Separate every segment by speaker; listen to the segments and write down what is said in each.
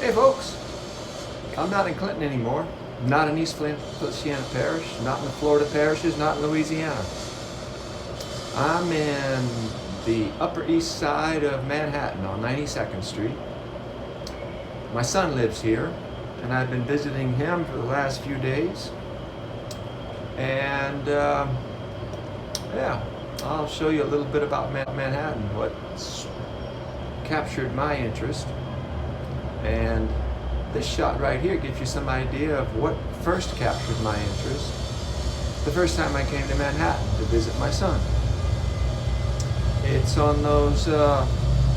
Speaker 1: Hey folks, I'm not in Clinton anymore, not in East Feliciana Parish, not in the Florida parishes, not in Louisiana. I'm in the Upper East Side of Manhattan on 92nd Street. My son lives here, and I've been visiting him for the last few days. And yeah, I'll show you a little bit about Manhattan, what's captured my interest. And this shot right here gives you some idea of what first captured my interest the first time I came to Manhattan to visit my son. It's on those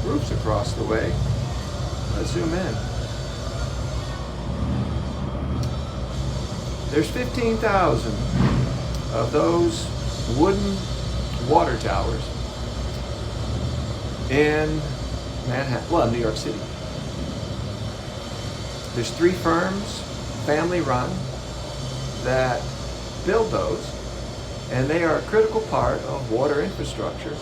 Speaker 1: roofs across the way. Let's zoom in. There's 15,000 of those wooden water towers in Manhattan, well, New York City. There's 3 firms, family run, that build those, and they are a critical part of water infrastructure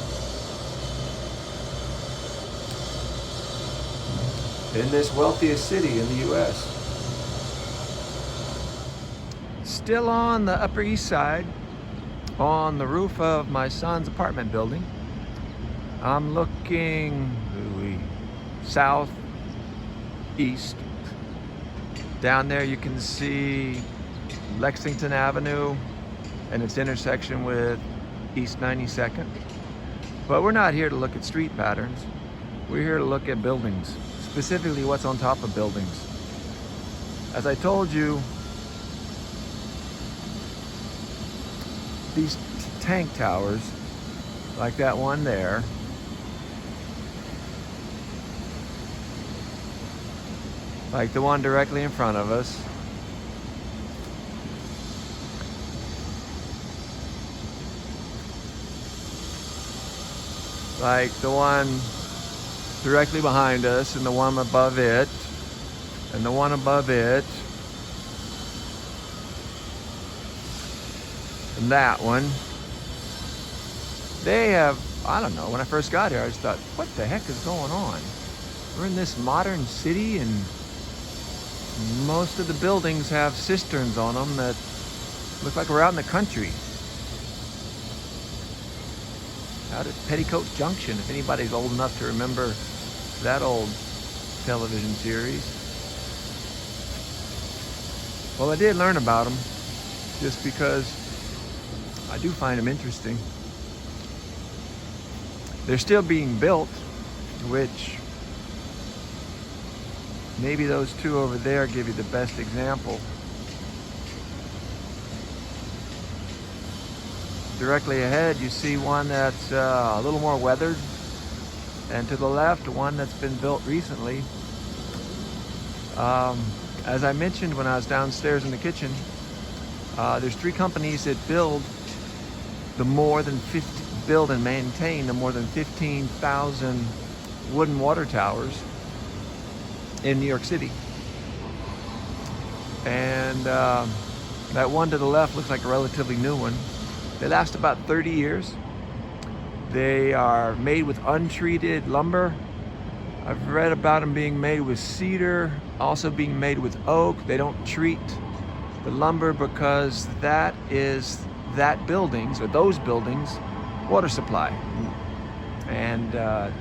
Speaker 1: in this wealthiest city in the U.S. Still on the Upper East Side, on the roof of my son's apartment building. I'm looking southeast. Down there you can see Lexington Avenue and its intersection with East 92nd. But we're not here to look at street patterns. We're here to look at buildings, specifically what's on top of buildings. As I told you, these tank towers, like that one there, like the one directly in front of us, like the one directly behind us, and the one above it, and the one above it, and that one. They have, I don't know, when I first got here I just thought, what the heck is going on? We're in this modern city and most of the buildings have cisterns on them that look like we're out in the country. Out at Petticoat Junction, if anybody's old enough to remember that old television series. Well, I did learn about them just because I do find them interesting. They're still being built, which maybe those 2 over there give you the best example. Directly ahead you see one that's a little more weathered, and to the left one that's been built recently. As I mentioned when I was downstairs in the kitchen, there's 3 companies that build and maintain the more than 15,000 wooden water towers in New York City. And that one to the left looks like a relatively new one. They last about 30 years. They are made with untreated lumber. I've read about them being made with cedar, also being made with oak. They don't treat the lumber because that is those buildings' water supply. And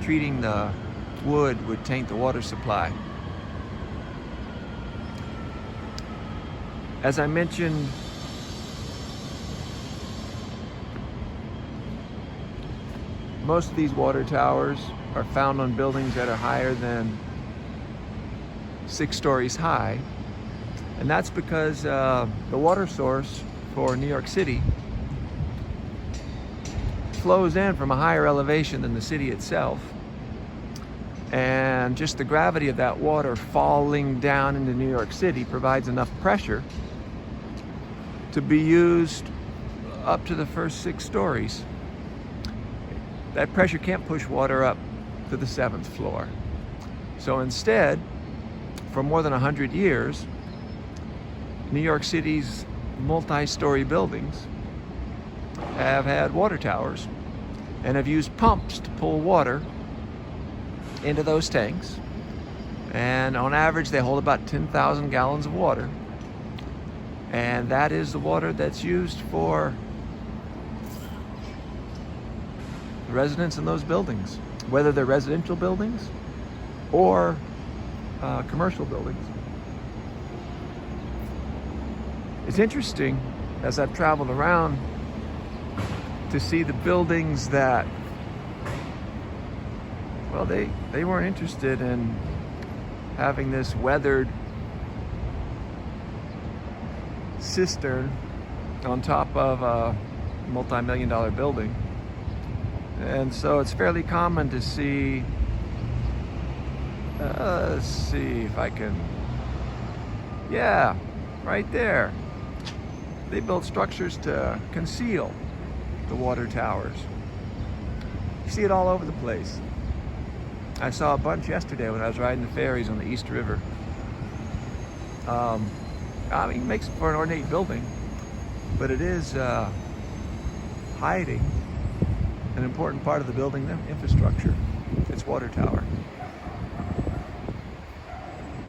Speaker 1: treating the wood would taint the water supply. As I mentioned, most of these water towers are found on buildings that are higher than 6 stories high. And that's because the water source for New York City flows in from a higher elevation than the city itself. And just the gravity of that water falling down into New York City provides enough pressure to be used up to the first 6 stories. That pressure can't push water up to the 7th floor. So instead, for more than 100 years, New York City's multi-story buildings have had water towers and have used pumps to pull water into those tanks. And on average, they hold about 10,000 gallons of water. And that is the water that's used for the residents in those buildings, whether they're residential buildings or commercial buildings. It's interesting, as I've traveled around, to see the buildings that, well, they weren't interested in having this weathered cistern on top of a multi-million-dollar building. And so it's fairly common to see, let's see if I can, yeah, right there. They built structures to conceal the water towers. You see it all over the place. I saw a bunch yesterday when I was riding the ferries on the East River. I mean, it makes for an ornate building, but it is hiding an important part of the building infrastructure, its water tower.